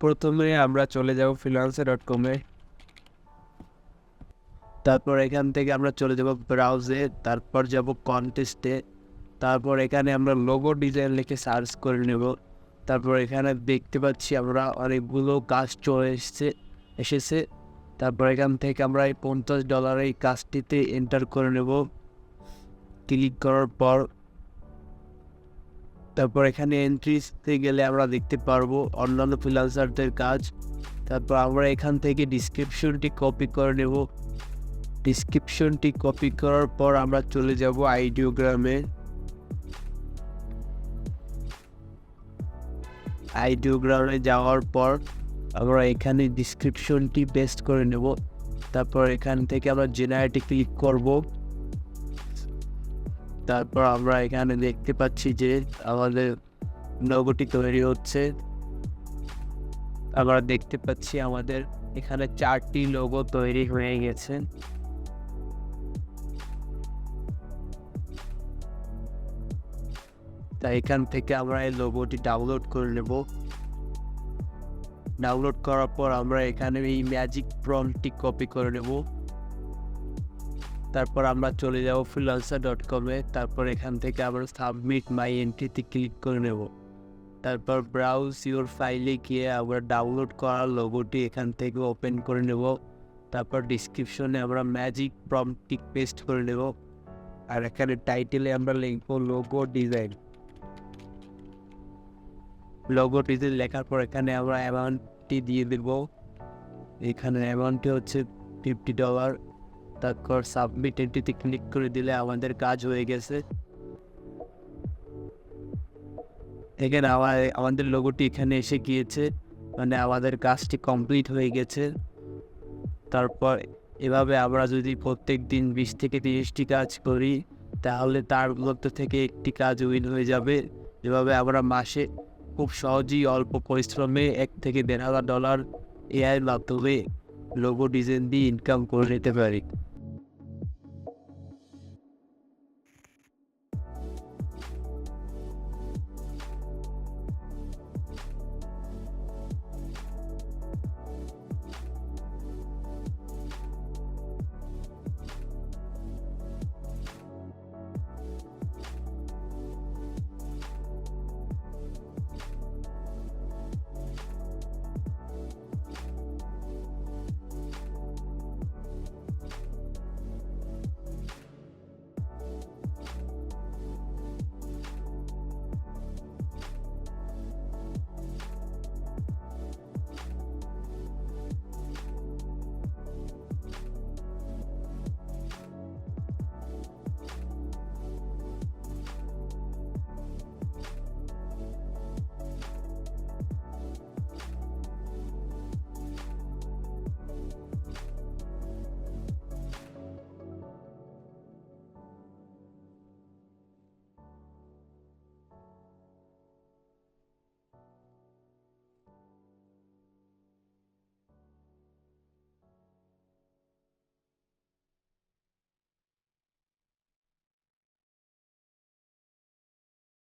প্রথমে আমরা চলে যাব freelancer.com-এ। তারপর এখান থেকে আমরা চলে যাব ব্রাউজে, তারপর যাব কন্টেস্টে, তারপর এখানে আমরা লোগো ডিজাইন লিখে সার্চ করে নেব। তারপর এখানে দেখতে পাচ্ছি আমরা অনেকগুলো কাজ চলে এসেছে। তারপর এখান থেকে আমরা এই $50 এই কাজটিতে এন্টার করে নেব। ক্লিক করার পর তারপর এখানে এন্ট্রিতে গেলে আমরা দেখতে পারবো অন্যান্য ফ্রিল্যান্সারদের কাজ। তারপর আমরা এখান থেকে ডিসক্রিপশনটি কপি করে নেব। ডিসক্রিপশনটি কপি করার পর আমরা চলে যাব আইডিওগ্রামে। আইডিওগ্রামে যাওয়ার পর আমরা এখানে ডিসক্রিপশনটি পেস্ট করে নেব। তারপর এখান থেকে আমরা জেনারেটে ক্লিক করব। তারপর আমরা এখানে দেখতে পাচ্ছি যে আমাদের লোগোটি তৈরি হচ্ছে। আমরা দেখতে পাচ্ছি আমাদের এখানে 4টি লোগো তৈরি হয়ে গেছে। তাই এখান থেকে আমরা এই লোগোটি ডাউনলোড করে নেব। ডাউনলোড করার পর আমরা এখানে এই ম্যাজিক প্রম্পটটি কপি করে নেব। তারপর আমরা চলে যাব freelancer.com-এ। তারপর এখান থেকে আমরা সাবমিট মাই এন্ট্রিতে ক্লিক করে নেব। তারপর ব্রাউজ ইউর ফাইলে গিয়ে আমরা ডাউনলোড করা লোগোটি এখান থেকে ওপেন করে নেব। তারপর ডিসক্রিপশনে আমরা ম্যাজিক প্রম্পটটি পেস্ট করে নেব। আর এখানে টাইটেলে আমরা লিখব লোগো ডিজাইন। লোগো ডিজাইন লেখার পর এখানে আমরা অ্যামাউন্টটি দিয়ে দেব। এখানে অ্যামাউন্টটি হচ্ছে $50। তারপর সাবমিট এন্ট্রিতে ক্লিক করে দিলে আমাদের কাজ হয়ে গেছে। এখানে আমাদের লোগোটি এখানে এসে গিয়েছে, মানে আমাদের কাজটি কমপ্লিট হয়ে গেছে। তারপর এভাবে আমরা যদি প্রত্যেক দিন 20 থেকে 30টি কাজ করি তাহলে তার মধ্যে থেকে একটি কাজ উইন হয়ে যাবে। এভাবে আমরা মাসে খুব সহজেই অল্প পরিশ্রমে $1,000 থেকে $1,500 এআইয়ের মাধ্যমে লোগো ডিজাইন দিয়ে ইনকাম করে নিতে পারি।